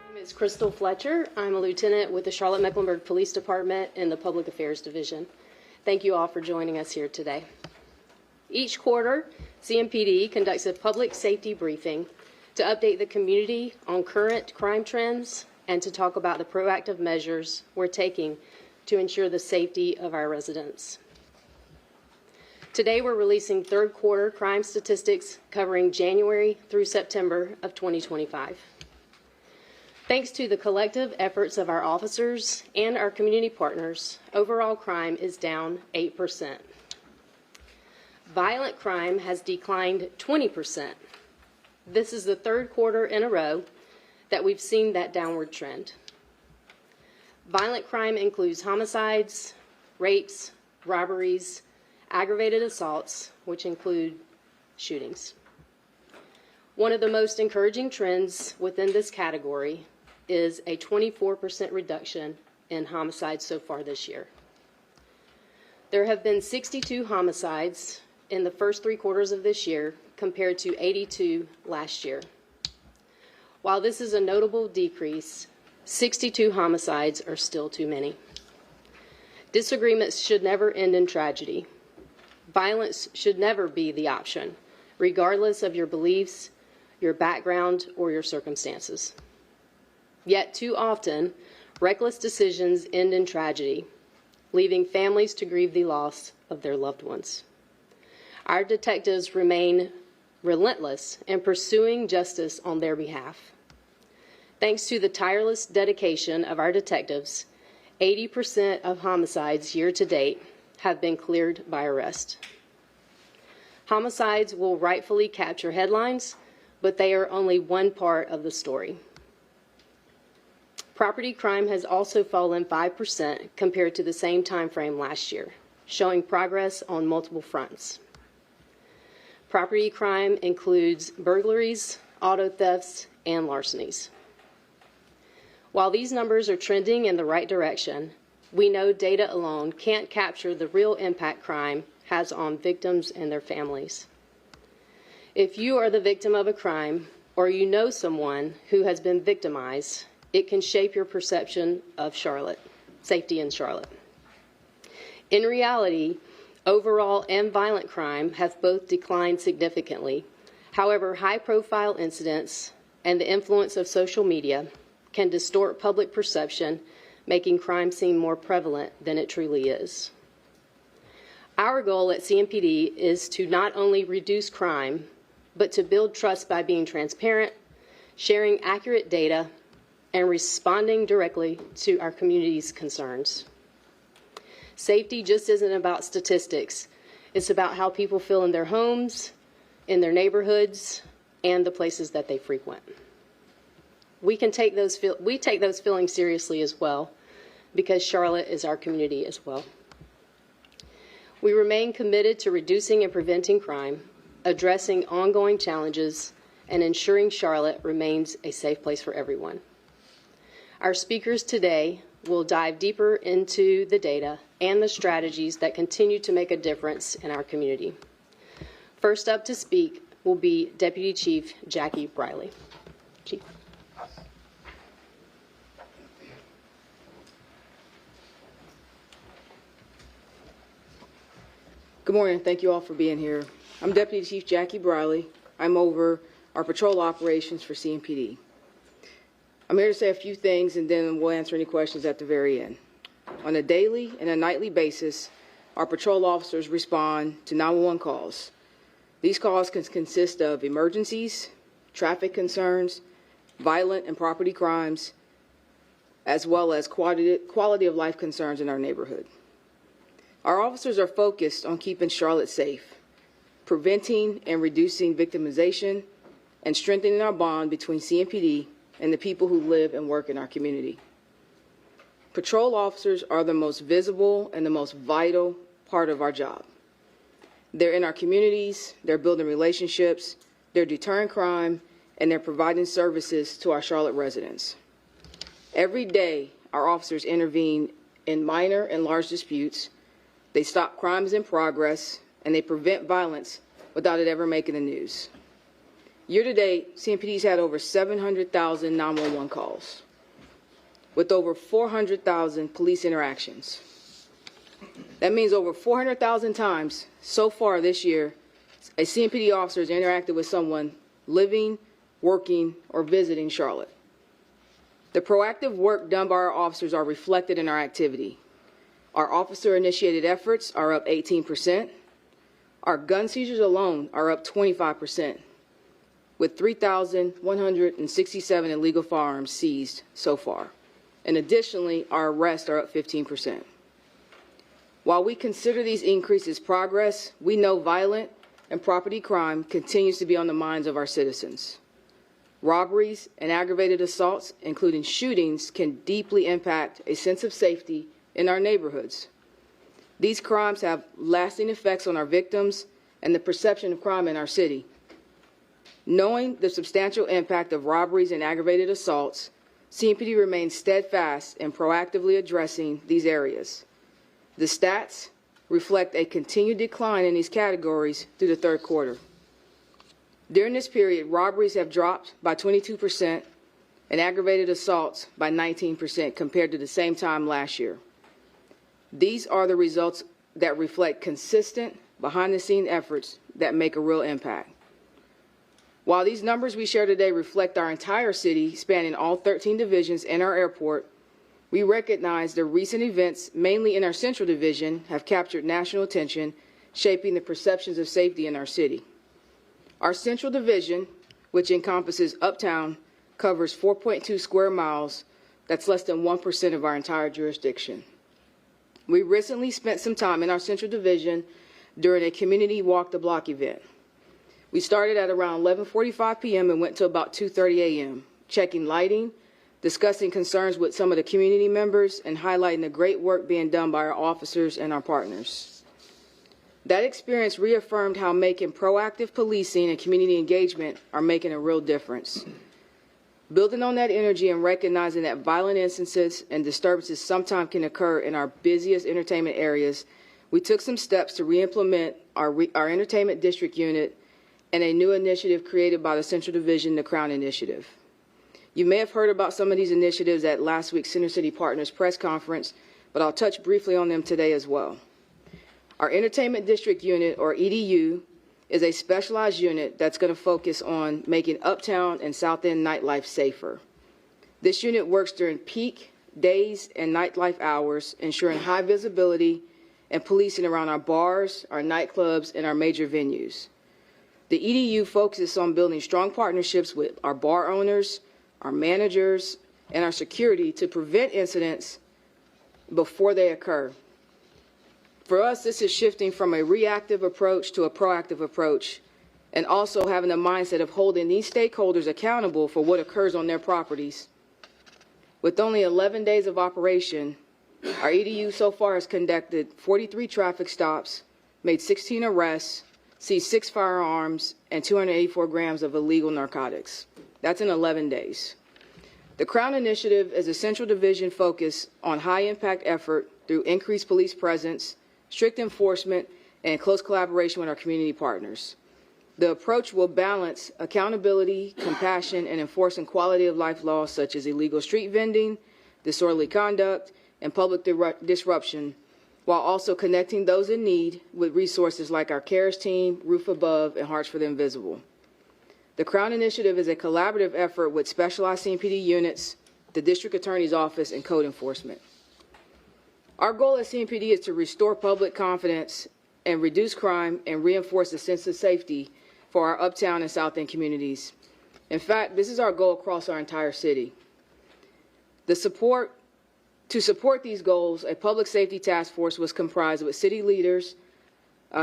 My name is Crystal Fletcher. I'm a lieutenant with the Charlotte-Mecklenburg Police Department in the Public Affairs Division. Thank you all for joining us here today. Each quarter, CMPD conducts a public safety briefing to update the community on current crime trends and to talk about the proactive measures we're taking to ensure the safety of our residents. Today, we're releasing third quarter crime statistics covering January through September of 2025. Thanks to the collective efforts of our officers and our community partners, overall crime is down 8%. Violent crime has declined 20%. This is the third quarter in a row that we've seen that downward trend. Violent crime includes homicides, rapes, robberies, aggravated assaults, which include shootings. One of the most encouraging trends within this category is a 24% reduction in homicides so far this year. There have been 62 homicides in the first 3 quarters of this year compared to 82 last year. While this is a notable decrease, 62 homicides are still too many. Disagreements should never end in tragedy. Violence should never be the option, regardless of your beliefs, your background, or your circumstances. Yet too often, reckless decisions end in tragedy, leaving families to grieve the loss of their loved ones. Our detectives remain relentless in pursuing justice on their behalf. Thanks to the tireless dedication of our detectives, 80% of homicides year to date have been cleared by arrest. Homicides will rightfully capture headlines, but they are only one part of the story. Property crime has also fallen 5% compared to the same time frame last year, showing progress on multiple fronts. Property crime includes burglaries, auto thefts, and larcenies. While these numbers are trending in the right direction, we know data alone can't capture the real impact crime has on victims and their families. If you are the victim of a crime, or you know someone who has been victimized, it can shape your perception of Charlotte, safety in Charlotte. In reality, overall and violent crime have both declined significantly. However, high-profile incidents and the influence of social media can distort public perception, making crime seem more prevalent than it truly is. Our goal at CMPD is to not only reduce crime, but to build trust by being transparent, sharing accurate data, and responding directly to our community's concerns. Safety just isn't about statistics. It's about how people feel in their homes, in their neighborhoods, and the places that they frequent. We take those feelings seriously as well, because Charlotte is our community as well. We remain committed to reducing and preventing crime, addressing ongoing challenges, and ensuring Charlotte remains a safe place for everyone. Our speakers today will dive deeper into the data and the strategies that continue to make a difference in our community. First up to speak will be Deputy Chief Jackie Briley. Chief. Good morning. Thank you all for being here. I'm Deputy Chief Jackie Briley. I'm over our patrol operations for CMPD. I'm here to say a few things, and then we'll answer any questions at the very end. On a daily and a nightly basis, our patrol officers respond to 911 calls. These calls can consist of emergencies, traffic concerns, violent and property crimes, as well as quality of life concerns in our neighborhood. Our officers are focused on keeping Charlotte safe, preventing and reducing victimization, and strengthening our bond between CMPD and the people who live and work in our community. Patrol officers are the most visible and the most vital part of our job. They're in our communities, they're building relationships, they're deterring crime, and they're providing services to our Charlotte residents. Every day, our officers intervene in minor and large disputes, they stop crimes in progress, and they prevent violence without it ever making the news. Year to date, CMPD's had over 700,000 911 calls, with over 400,000 police interactions. That means over 400,000 times so far this year, a CMPD officer has interacted with someone living, working, or visiting Charlotte. The proactive work done by our officers are reflected in our activity. Our officer-initiated efforts are up 18%. Our gun seizures alone are up 25%, with 3,167 illegal firearms seized so far. And additionally, our arrests are up 15%. While we consider these increases progress, we know violent and property crime continues to be on the minds of our citizens. Robberies and aggravated assaults, including shootings, can deeply impact a sense of safety in our neighborhoods. These crimes have lasting effects on our victims and the perception of crime in our city. Knowing the substantial impact of robberies and aggravated assaults, CMPD remains steadfast in proactively addressing these areas. The stats reflect a continued decline in these categories through the third quarter. During this period, robberies have dropped by 22% and aggravated assaults by 19% compared to the same time last year. These are the results that reflect consistent, behind-the-scenes efforts that make a real impact. While these numbers we share today reflect our entire city, spanning all 13 divisions and our airport, we recognize the recent events, mainly in our Central Division, have captured national attention, shaping the perceptions of safety in our city. Our Central Division, which encompasses Uptown, covers 4.2 square miles. That's less than 1% of our entire jurisdiction. We recently spent some time in our Central Division during a community walk the block event. We started at around 11:45 p.m. and went to about 2:30 a.m., checking lighting, discussing concerns with some of the community members, and highlighting the great work being done by our officers and our partners. That experience reaffirmed how making proactive policing and community engagement are making a real difference. Building on that energy and recognizing that violent instances and disturbances sometimes can occur in our busiest entertainment areas, we took some steps to re-implement our entertainment district unit and a new initiative created by the Central Division, the Crown Initiative. You may have heard about some of these initiatives at last week's Center City Partners press conference, but I'll touch briefly on them today as well. Our Entertainment District Unit, or EDU, is a specialized unit that's going to focus on making Uptown and South End nightlife safer. This unit works during peak days and nightlife hours, ensuring high visibility and policing around our bars, our nightclubs, and our major venues. The EDU focuses on building strong partnerships with our bar owners, our managers, and our security to prevent incidents before they occur. For us, this is shifting from a reactive approach to a proactive approach, and also having the mindset of holding these stakeholders accountable for what occurs on their properties. With only 11 days of operation, our EDU so far has conducted 43 traffic stops, made 16 arrests, seized 6 firearms, and 284 grams of illegal narcotics. That's in 11 days. The Crown Initiative is a Central Division focus on high-impact effort through increased police presence, strict enforcement, and close collaboration with our community partners. The approach will balance accountability, compassion, and enforcing quality of life laws such as illegal street vending, disorderly conduct, and public disruption, while also connecting those in need with resources like our CARES team, Roof Above, and Hearts for the Invisible. The Crown Initiative is a collaborative effort with specialized CMPD units, the District Attorney's Office, and code enforcement. Our goal at CMPD is to restore public confidence and reduce crime and reinforce a sense of safety for our Uptown and South End communities. In fact, this is our goal across our entire city. To support these goals, a public safety task force was comprised with city leaders,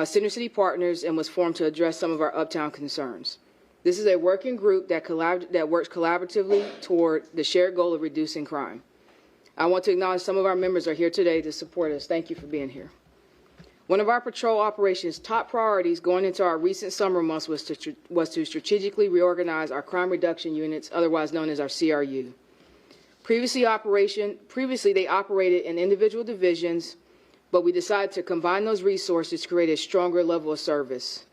Center City Partners, and was formed to address some of our Uptown concerns. This is a working group that works collaboratively toward the shared goal of reducing crime. I want to acknowledge some of our members are here today to support us. Thank you for being here. One of our patrol operations' top priorities going into our recent summer months was to strategically reorganize our crime reduction units, otherwise known as our CRU. Previously, they operated in individual divisions, but we decided to combine those resources to create a stronger level of service.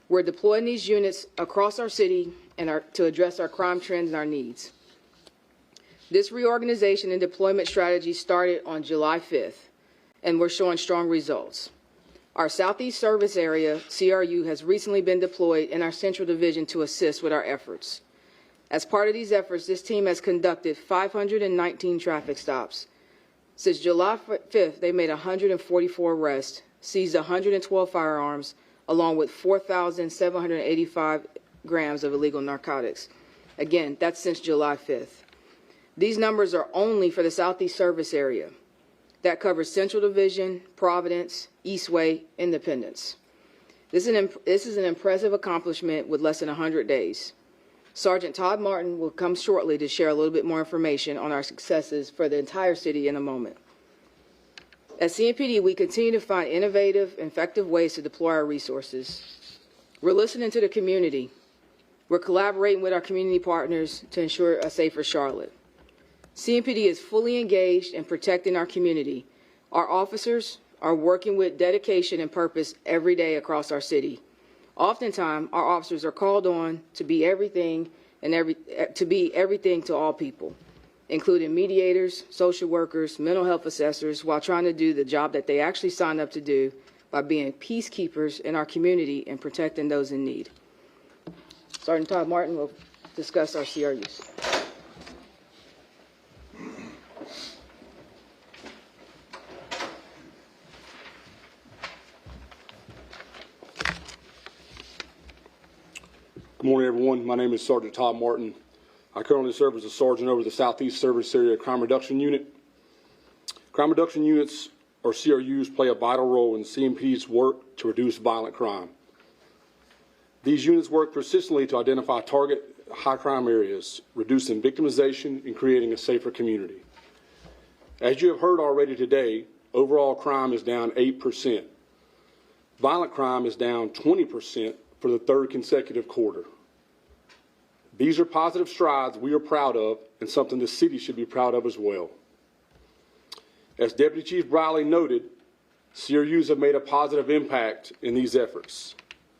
We're deploying these units across our city to address our crime trends and our needs. This reorganization and deployment strategy started on July 5th, and we're showing strong results. Our Southeast Service Area, CRU, has recently been deployed in our Central Division to assist with our efforts. As part of these efforts, this team has conducted 519 traffic stops. Since July 5th, they made 144 arrests, seized 112 firearms, along with 4,785 grams of illegal narcotics. Again, that's since July 5th. These numbers are only for the Southeast Service Area. That covers Central Division, Providence, Eastway, Independence. This is an impressive accomplishment with less than 100 days. Sergeant Todd Martin will come shortly to share a little bit more information on our successes for the entire city in a moment. At CMPD, we continue to find innovative, effective ways to deploy our resources. We're listening to the community. We're collaborating with our community partners to ensure a safer Charlotte. CMPD is fully engaged in protecting our community. Our officers are working with dedication and purpose every day across our city. Oftentimes, our officers are called on to be everything to all people, including mediators, social workers, mental health assessors, while trying to do the job that they actually signed up to do by being peacekeepers in our community and protecting those in need. Sergeant Todd Martin will discuss our CRUs. Good morning, everyone. My name is Sergeant Todd Martin. I currently serve as a sergeant over the Southeast Service Area Crime Reduction Unit. Crime Reduction Units, or CRUs, play a vital role in CMPD's work to reduce violent crime. These units work persistently to identify target high crime areas, reducing victimization and creating a safer community. As you have heard already today, overall crime is down 8%. Violent crime is down 20% for the third consecutive quarter. These are positive strides we are proud of and something the city should be proud of as well. As Deputy Chief Briley noted, CRUs have made a positive impact in these efforts.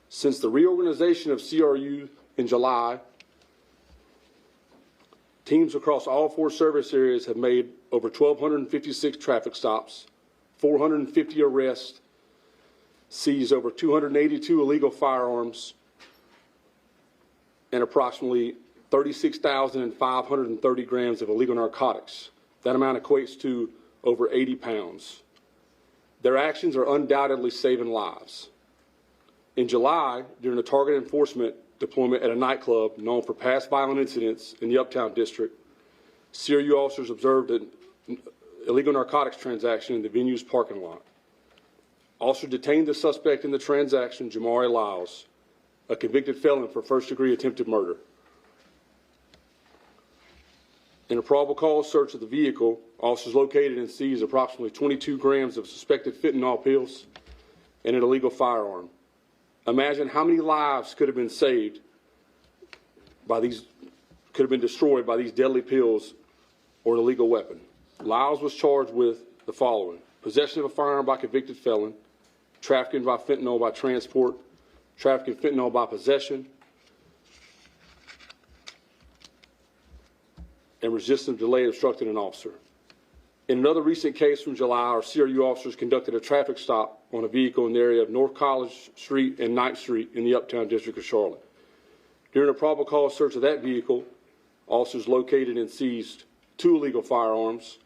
Since the reorganization of CRU in July, teams across all 4 service areas have made over 1,256 traffic stops, 450 arrests, seized over 282 illegal firearms, and approximately 36,530 grams of illegal narcotics. That amount equates to over 80 pounds. Their actions are undoubtedly saving lives. In July, during a targeted enforcement deployment at a nightclub known for past violent incidents in the Uptown District, CRU officers observed an illegal narcotics transaction in the venue's parking lot. Officers detained the suspect in the transaction, Jamari Lyles, a convicted felon for first-degree attempted murder. In a probable cause search of the vehicle, officers located and seized approximately 22 grams of suspected fentanyl pills and an illegal firearm. Imagine how many lives could have been saved by these, could have been destroyed by these deadly pills or an illegal weapon. Lyles was charged with the following: possession of a firearm by convicted felon, trafficking by fentanyl by transport, trafficking fentanyl by possession, and resisting delay obstructing an officer. In another recent case from July, our CRU officers conducted a traffic stop on a vehicle in the area of North College Street and 9th Street in the Uptown District of Charlotte. During a probable cause search of that vehicle, officers located and seized 2 illegal firearms,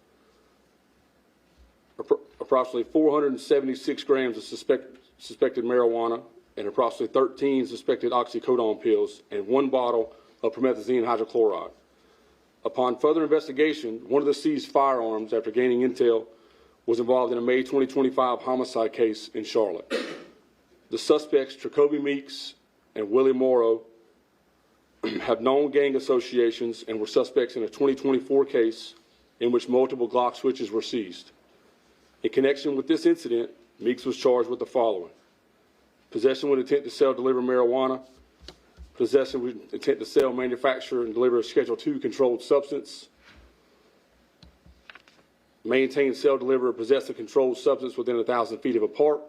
approximately 476 grams of suspected marijuana, and approximately 13 suspected oxycodone pills, and 1 bottle of promethazine hydrochloride. Upon further investigation, one of the seized firearms, after gaining intel, was involved in a May 2025 homicide case in Charlotte. The suspects, Jacoby Meeks and Willie Morrow, have known gang associations and were suspects in a 2024 case in which multiple Glock switches were seized. In connection with this incident, Meeks was charged with the following: possession with intent to sell, deliver marijuana, possession with intent to sell, manufacture, and deliver a Schedule II controlled substance, maintain, sell, deliver, or possess a controlled substance within 1,000 feet of a park,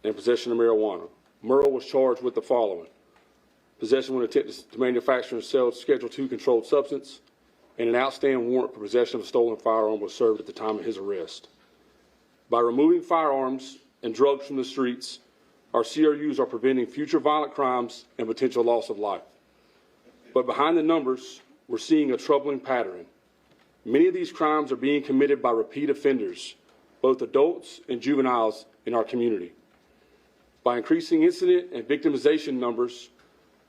and possession of marijuana. Merle was charged with the following: possession with intent to manufacture and sell Schedule II controlled substance, and an outstanding warrant for possession of a stolen firearm was served at the time of his arrest. By removing firearms and drugs from the streets, our CRUs are preventing future violent crimes and potential loss of life. But behind the numbers, we're seeing a troubling pattern. Many of these crimes are being committed by repeat offenders, both adults and juveniles in our community. By increasing incident and victimization numbers,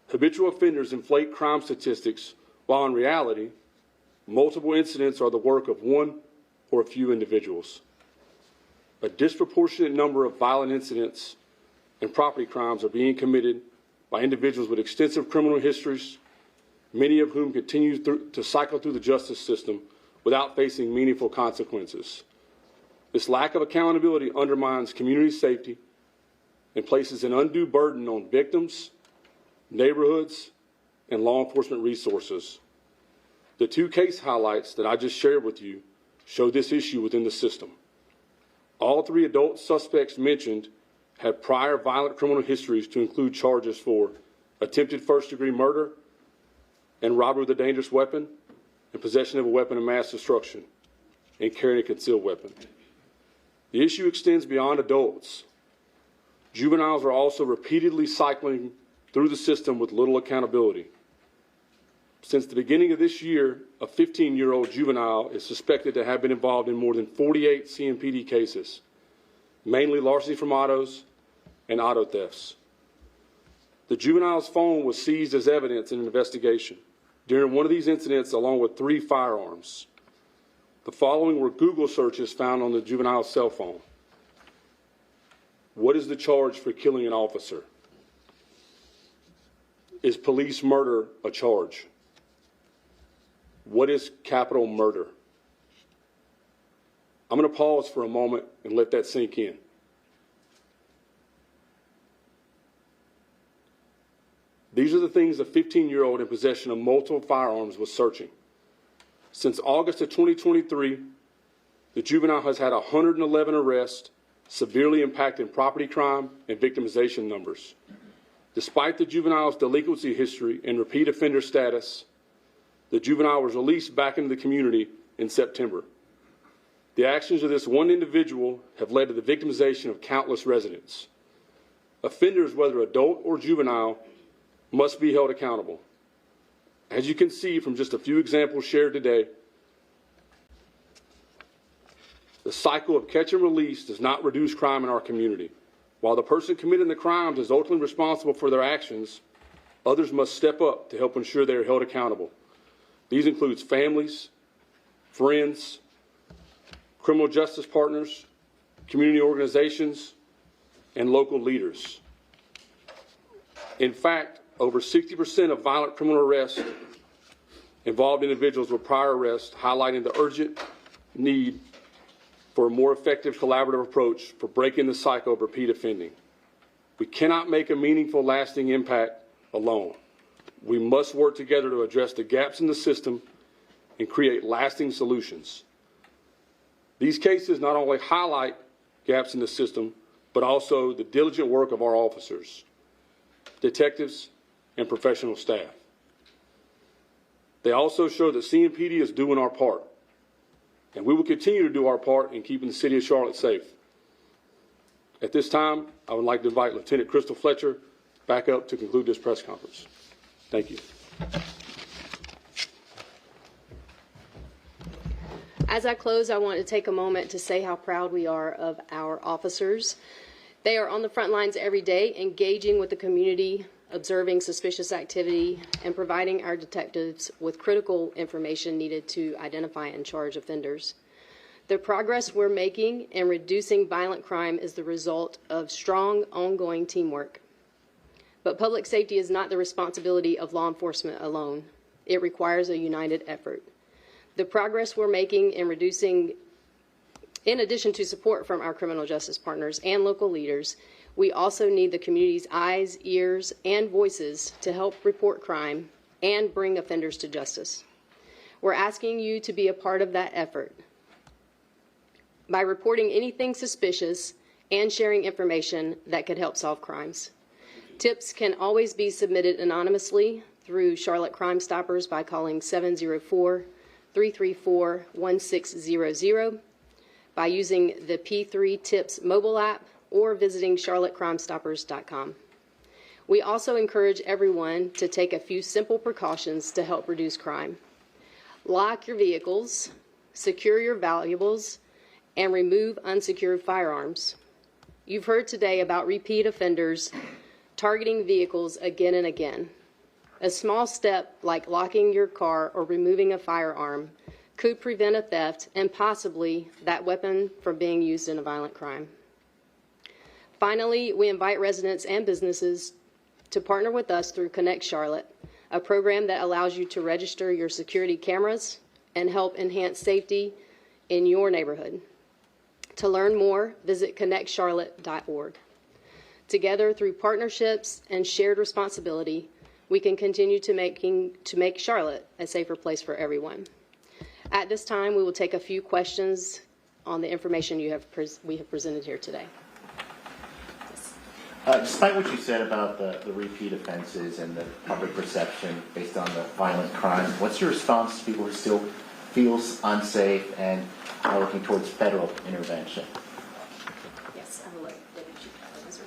habitual offenders inflate crime statistics, while in reality, multiple incidents are the work of one or a few individuals. A disproportionate number of violent incidents and property crimes are being committed by individuals with extensive criminal histories, many of whom continue to cycle through the justice system without facing meaningful consequences. This lack of accountability undermines community safety and places an undue burden on victims, neighborhoods, and law enforcement resources. The two case highlights that I just shared with you show this issue within the system. All three adult suspects mentioned had prior violent criminal histories to include charges for attempted first-degree murder and robbery with a dangerous weapon and possession of a weapon of mass destruction and carrying a concealed weapon. The issue extends beyond adults. Juveniles are also repeatedly cycling through the system with little accountability. Since the beginning of this year, a 15-year-old juvenile is suspected to have been involved in more than 48 CMPD cases, mainly larceny from autos and auto thefts. The juvenile's phone was seized as evidence in an investigation. During one of these incidents, along with 3 firearms. The following were Google searches found on the juvenile's cell phone. What is the charge for killing an officer? Is police murder a charge? What is capital murder? I'm going to pause for a moment and let that sink in. These are the things a 15-year-old in possession of multiple firearms was searching. Since August of 2023, the juvenile has had 111 arrests, severely impacting property crime and victimization numbers. Despite the juvenile's delinquency history and repeat offender status, the juvenile was released back into the community in September. The actions of this one individual have led to the victimization of countless residents. Offenders, whether adult or juvenile, must be held accountable. As you can see from just a few examples shared today, the cycle of catch and release does not reduce crime in our community. While the person committing the crimes is ultimately responsible for their actions, others must step up to help ensure they are held accountable. These include families, friends, criminal justice partners, community organizations, and local leaders. In fact, over 60% of violent criminal arrests involved individuals with prior arrests, highlighting the urgent need for a more effective collaborative approach for breaking the cycle of repeat offending. We cannot make a meaningful, lasting impact alone. We must work together to address the gaps in the system and create lasting solutions. These cases not only highlight gaps in the system, but also the diligent work of our officers, detectives, and professional staff. They also show that CMPD is doing our part, and we will continue to do our part in keeping the city of Charlotte safe. At this time, I would like to invite Lieutenant Crystal Fletcher back up to conclude this press conference. Thank you. As I close, I want to take a moment to say how proud we are of our officers. They are on the front lines every day, engaging with the community, observing suspicious activity, and providing our detectives with critical information needed to identify and charge offenders. The progress we're making in reducing violent crime is the result of strong, ongoing teamwork. But public safety is not the responsibility of law enforcement alone. It requires a united effort. The progress we're making in reducing, in addition to support from our criminal justice partners and local leaders, we also need the community's eyes, ears, and voices to help report crime and bring offenders to justice. We're asking you to be a part of that effort by reporting anything suspicious and sharing information that could help solve crimes. Tips can always be submitted anonymously through Charlotte Crime Stoppers by calling 704-334-1600, by using the P3 Tips mobile app, or visiting charlottecrimestoppers.com. We also encourage everyone to take a few simple precautions to help reduce crime. Lock your vehicles, secure your valuables, and remove unsecured firearms. You've heard today about repeat offenders targeting vehicles again and again. A small step like locking your car or removing a firearm could prevent a theft and possibly that weapon from being used in a violent crime. Finally, we invite residents and businesses to partner with us through Connect Charlotte, a program that allows you to register your security cameras and help enhance safety in your neighborhood. To learn more, visit connectcharlotte.org. Together, through partnerships and shared responsibility, we can continue to make Charlotte a safer place for everyone. At this time, we will take a few questions on the information we have presented here today. Despite what you said about the repeat offenses and the public perception based on the violent crime, what's your response to people who still feels unsafe and are working towards federal intervention? Yes, I will let Deputy Chief answer.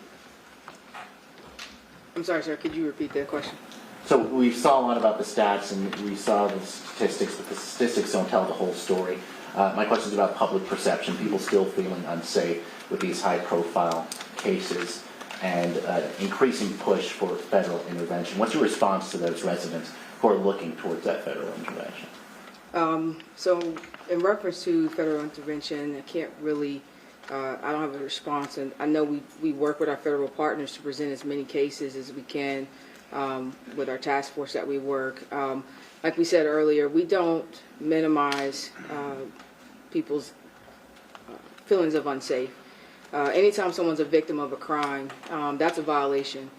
I'm sorry, sir, could you repeat that question? So we saw a lot about the stats and we saw the statistics, but the statistics don't tell the whole story. My question is about public perception, people still feeling unsafe with these high-profile cases and increasing push for federal intervention. What's your response to those residents who are looking towards that federal intervention? So in reference to federal intervention, I can't really, I don't have a response. And I know we work with our federal partners to present as many cases as we can with our task force that we work. Like we said earlier, we don't minimize people's feelings of unsafe. Anytime someone's a victim of a crime, that's a violation.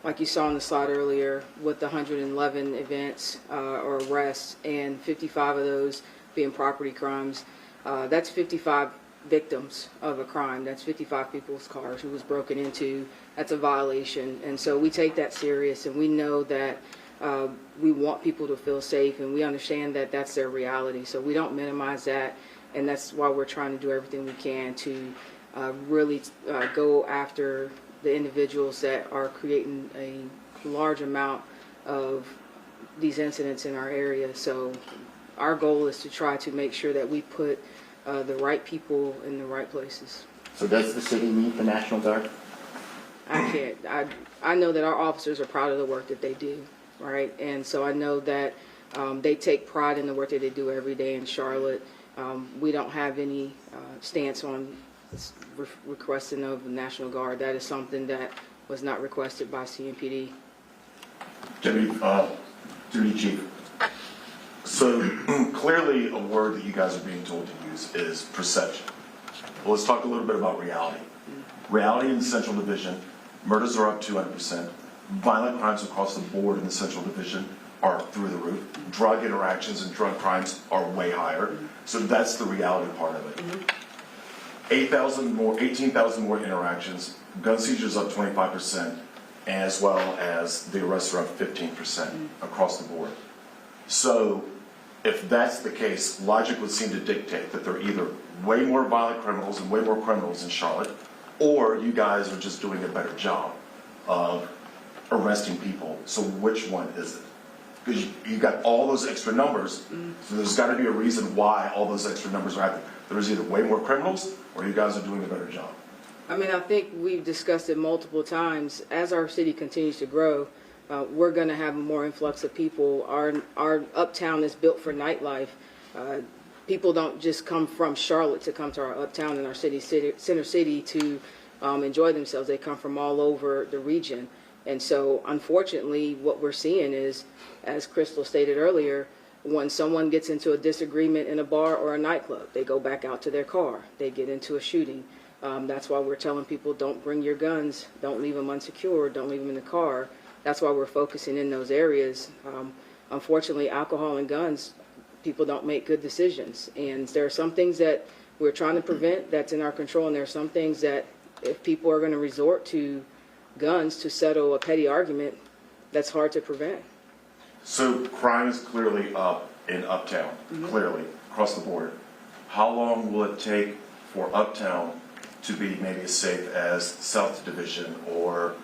Like you saw on the slide earlier, with the 111 events or arrests and 55 of those being property crimes, that's 55 victims of a crime. That's 55 people's cars who was broken into. That's a violation. And so we take that serious, and we know that we want people to feel safe, and we understand that that's their reality. So we don't minimize that, and that's why we're trying to do everything we can to really go after the individuals that are creating a large amount of these incidents in our area. So our goal is to try to make sure that we put the right people in the right places. So does the city need the National Guard? I can't. I know that our officers are proud of the work that they do, right? And so I know that they take pride in the work that they do every day in Charlotte. We don't have any stance on requesting of the National Guard. That is something that was not requested by CMPD. Deputy Chief, so clearly a word that you guys are being told to use is perception. Well, let's talk a little bit about reality. Reality in the Central Division, murders are up 200%. Violent crimes across the board in the Central Division are through the roof. Drug interactions and drug crimes are way higher. So that's the reality part of it. 18,000 more interactions, gun seizures up 25%, as well as the arrests are up 15% across the board. So if that's the case, logic would seem to dictate that there are either way more violent criminals and way more criminals in Charlotte, or you guys are just doing a better job of arresting people. So which one is it? Because you got all those extra numbers, so there's got to be a reason why all those extra numbers are happening. There's either way more criminals or you guys are doing a better job. I mean, I think we've discussed it multiple times. As our city continues to grow, we're going to have more influx of people. Our uptown is built for nightlife. People don't just come from Charlotte to come to our uptown and our center city to enjoy themselves. They come from all over the region. And so unfortunately, what we're seeing is, as Crystal stated earlier, when someone gets into a disagreement in a bar or a nightclub, they go back out to their car, they get into a shooting. That's why we're telling people, don't bring your guns, don't leave them unsecured, don't leave them in the car. That's why we're focusing in those areas. Unfortunately, alcohol and guns, people don't make good decisions. And there are some things that we're trying to prevent that's in our control, and there are some things that if people are going to resort to guns to settle a petty argument, that's hard to prevent. So crime is clearly up in Uptown, clearly, across the board. How long will it take for Uptown to be maybe as safe as South Division or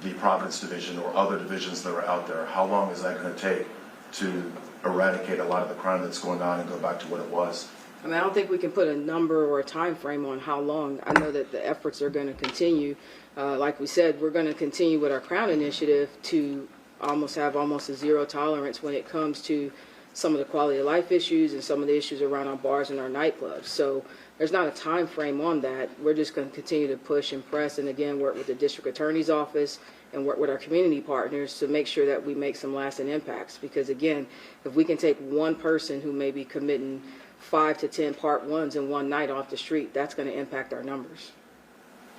the Providence Division or other divisions that are out there? How long is that going to take to eradicate a lot of the crime that's going on and go back to what it was? I mean, I don't think we can put a number or a time frame on how long. I know that the efforts are going to continue. Like we said, we're going to continue with our Crown Initiative to have almost a zero tolerance when it comes to some of the quality of life issues and some of the issues around our bars and our nightclubs. So there's not a time frame on that. We're just going to continue to push and press, and again, work with the district attorney's office and work with our community partners to make sure that we make some lasting impacts. Because again, if we can take one person who may be committing 5 to 10 part ones in one night off the street, that's going to impact our numbers.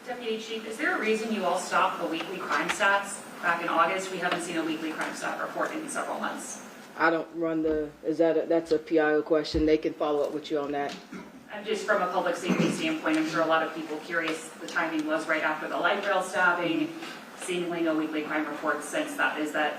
Deputy Chief, is there a reason you all stopped the weekly crime stats back in August? We haven't seen a weekly crime stat report in several months. I don't run that's a PIO question. They can follow up with you on that. And just from a public safety standpoint, I'm sure a lot of people curious, the timing was right after the light rail stabbing, seemingly no weekly crime reports since that. Is that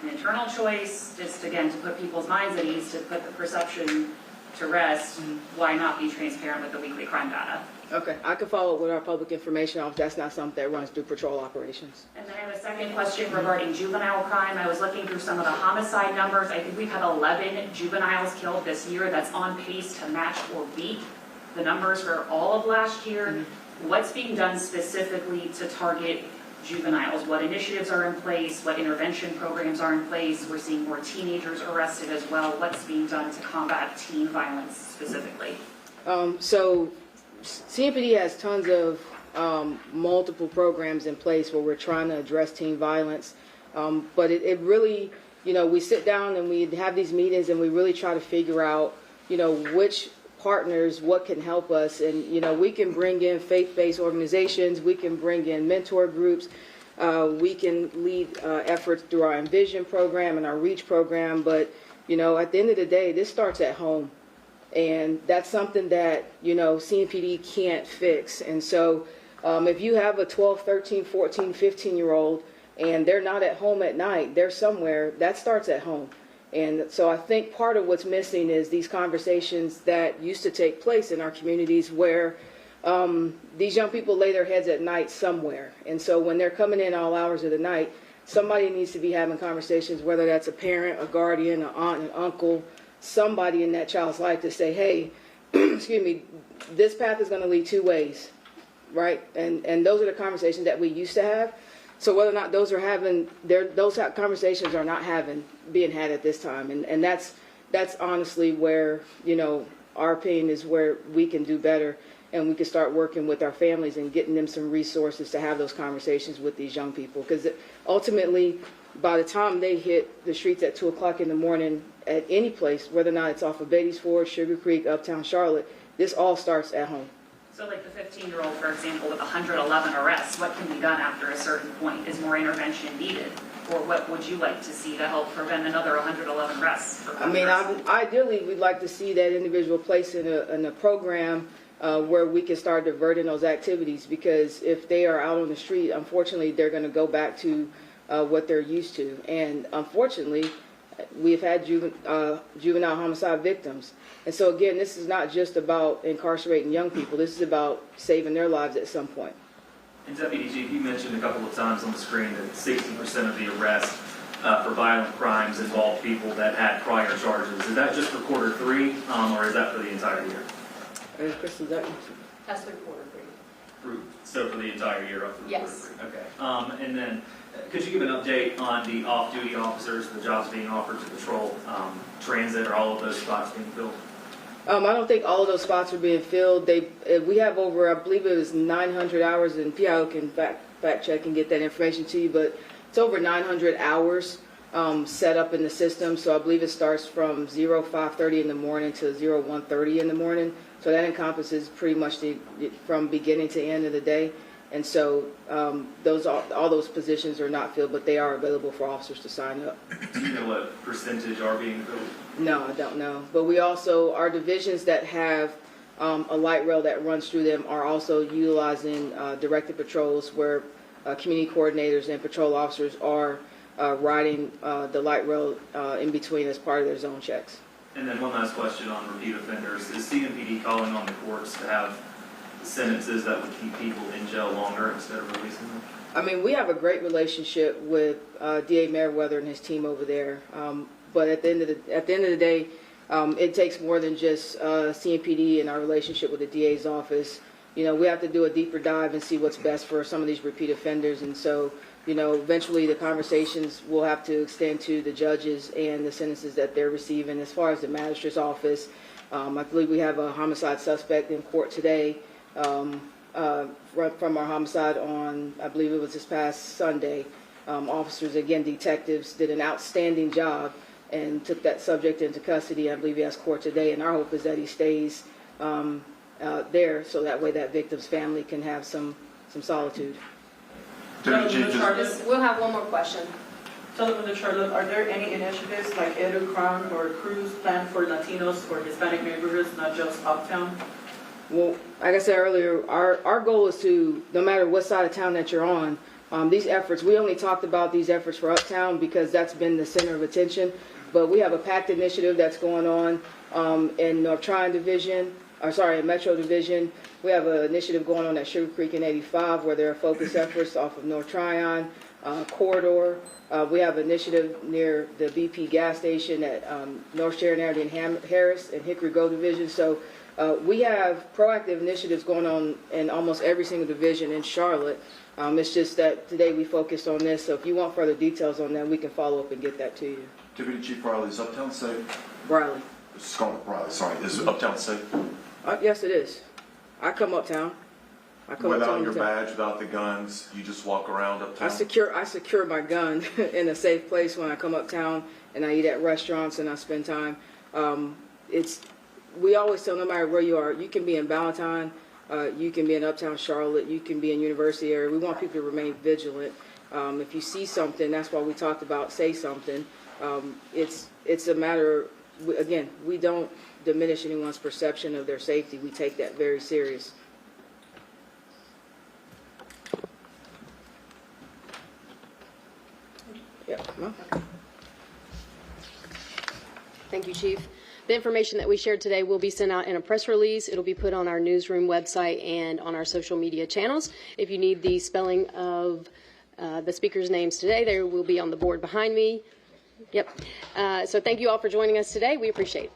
an internal choice, just again to put people's minds at ease, to put the perception to rest? Why not be transparent with the weekly crime data? Okay, I can follow up with our public information office. That's not something that runs through patrol operations. And then I have a second question regarding juvenile crime. I was looking through some of the homicide numbers. I think we've had 11 juveniles killed this year. That's on pace to match or beat the numbers for all of last year. What's being done specifically to target juveniles? What initiatives are in place? What intervention programs are in place? We're seeing more teenagers arrested as well. What's being done to combat teen violence specifically? So CMPD has tons of multiple programs in place where we're trying to address teen violence. But it really, we sit down and we have these meetings and we really try to figure out, which partners, what can help us. And, we can bring in faith-based organizations, we can bring in mentor groups, we can lead efforts through our Envision program and our REACH program. But, at the end of the day, this starts at home. And that's something that, CMPD can't fix. And so if you have a 12, 13, 14, 15-year-old and they're not at home at night, they're somewhere, that starts at home. And so I think part of what's missing is these conversations that used to take place in our communities where these young people lay their heads at night somewhere. And so when they're coming in all hours of the night, somebody needs to be having conversations, whether that's a parent, a guardian, an aunt, an uncle, somebody in that child's life to say, hey, excuse me, this path is going to lead two ways, right? And those are the conversations that we used to have. So whether or not those conversations are not being had at this time. And that's honestly where, our opinion is where we can do better, and we can start working with our families and getting them some resources to have those conversations with these young people. Because ultimately, by the time they hit the streets at 2 o'clock in the morning at any place, whether or not it's off of Beatty's Ford, Sugar Creek, Uptown Charlotte, this all starts at home. So like the 15-year-old, for example, with 111 arrests, what can be done after a certain point? Is more intervention needed? Or what would you like to see to help prevent another 111 arrests? I mean, ideally, we'd like to see that individual placed in a program where we can start diverting those activities, because if they are out on the street, unfortunately, they're going to go back to what they're used to. And unfortunately, we've had juvenile homicide victims. And so again, this is not just about incarcerating young people. This is about saving their lives at some point. And Deputy Chief, you mentioned a couple of times on the screen that 60% of the arrests for violent crimes involved people that had prior charges. Is that just for quarter 3, or is that for the entire year? Crystal, that That's through quarter 3. So for the entire year up through Yes. quarter 3. Okay. And then could you give an update on the off-duty officers, the jobs being offered to patrol transit? Are all of those spots being filled? I don't think all of those spots are being filled. We have over, I believe it was 900 hours, and PIO can fact check and get that information to you, but It's over 900 hours set up in the system, so I believe it starts from 05:30 in the morning to 01:30 in the morning. So that encompasses pretty much from beginning to end of the day. And so all those positions are not filled, but they are available for officers to sign up. Do you know what percentage are being filled? No, I don't know. But we also, our divisions that have a light rail that runs through them are also utilizing directed patrols where community coordinators and patrol officers are riding the light rail in between as part of their zone checks. And then one last question on repeat offenders. Is CMPD calling on the courts to have sentences that would keep people in jail longer instead of releasing them? I mean, we have a great relationship with DA Merriweather and his team over there. But at the end of the day, it takes more than just CMPD and our relationship with the DA's office. You know, we have to do a deeper dive and see what's best for some of these repeat offenders. And so, you know, eventually the conversations will have to extend to the judges and the sentences that they're receiving. As far as the magistrate's office, I believe we have a homicide suspect in court today from our homicide on, I believe it was this past Sunday. Officers, again, detectives, did an outstanding job and took that subject into custody. I believe he has court today, and our hope is that he stays there so that way that victim's family can have some solitude. Deputy Chief, just- We'll have one more question. Charlotte, are there any initiatives like Edu Crown or Cruise planned for Latinos or Hispanic neighborhoods, not just uptown? Well, like I said earlier, our goal is to, no matter what side of town that you're on, these efforts, we only talked about these efforts for uptown because that's been the center of attention, but we have a PACT initiative that's going on in North Tryon Division, in Metro Division. We have an initiative going on at Sugar Creek and 85 where there are focused efforts off of North Tryon corridor. We have an initiative near the BP gas station at North Sheridan and Harris and Hickory Grove Division. So we have proactive initiatives going on in almost every single division in Charlotte. It's just that today we focused on this. So if you want further details on that, we can follow up and get that to you. Deputy Chief Riley, is Uptown safe? Briley. Scarlett Riley, sorry. Is Uptown safe? Yes, it is. I come uptown. Without your badge, without the guns, you just walk around uptown? I secure my gun in a safe place when I come uptown, and I eat at restaurants and I spend time. We always tell no matter where you are, you can be in Ballantyne, you can be in uptown Charlotte, you can be in University area. We want people to remain vigilant. If you see something, that's why we talked about say something. It's a matter, again, we don't diminish anyone's perception of their safety. We take that very serious. Yeah. Thank you, Chief. The information that we shared today will be sent out in a press release. It'll be put on our newsroom website and on our social media channels. If you need the spelling of the speakers' names today, they will be on the board behind me. Yep. So thank you all for joining us today. We appreciate it.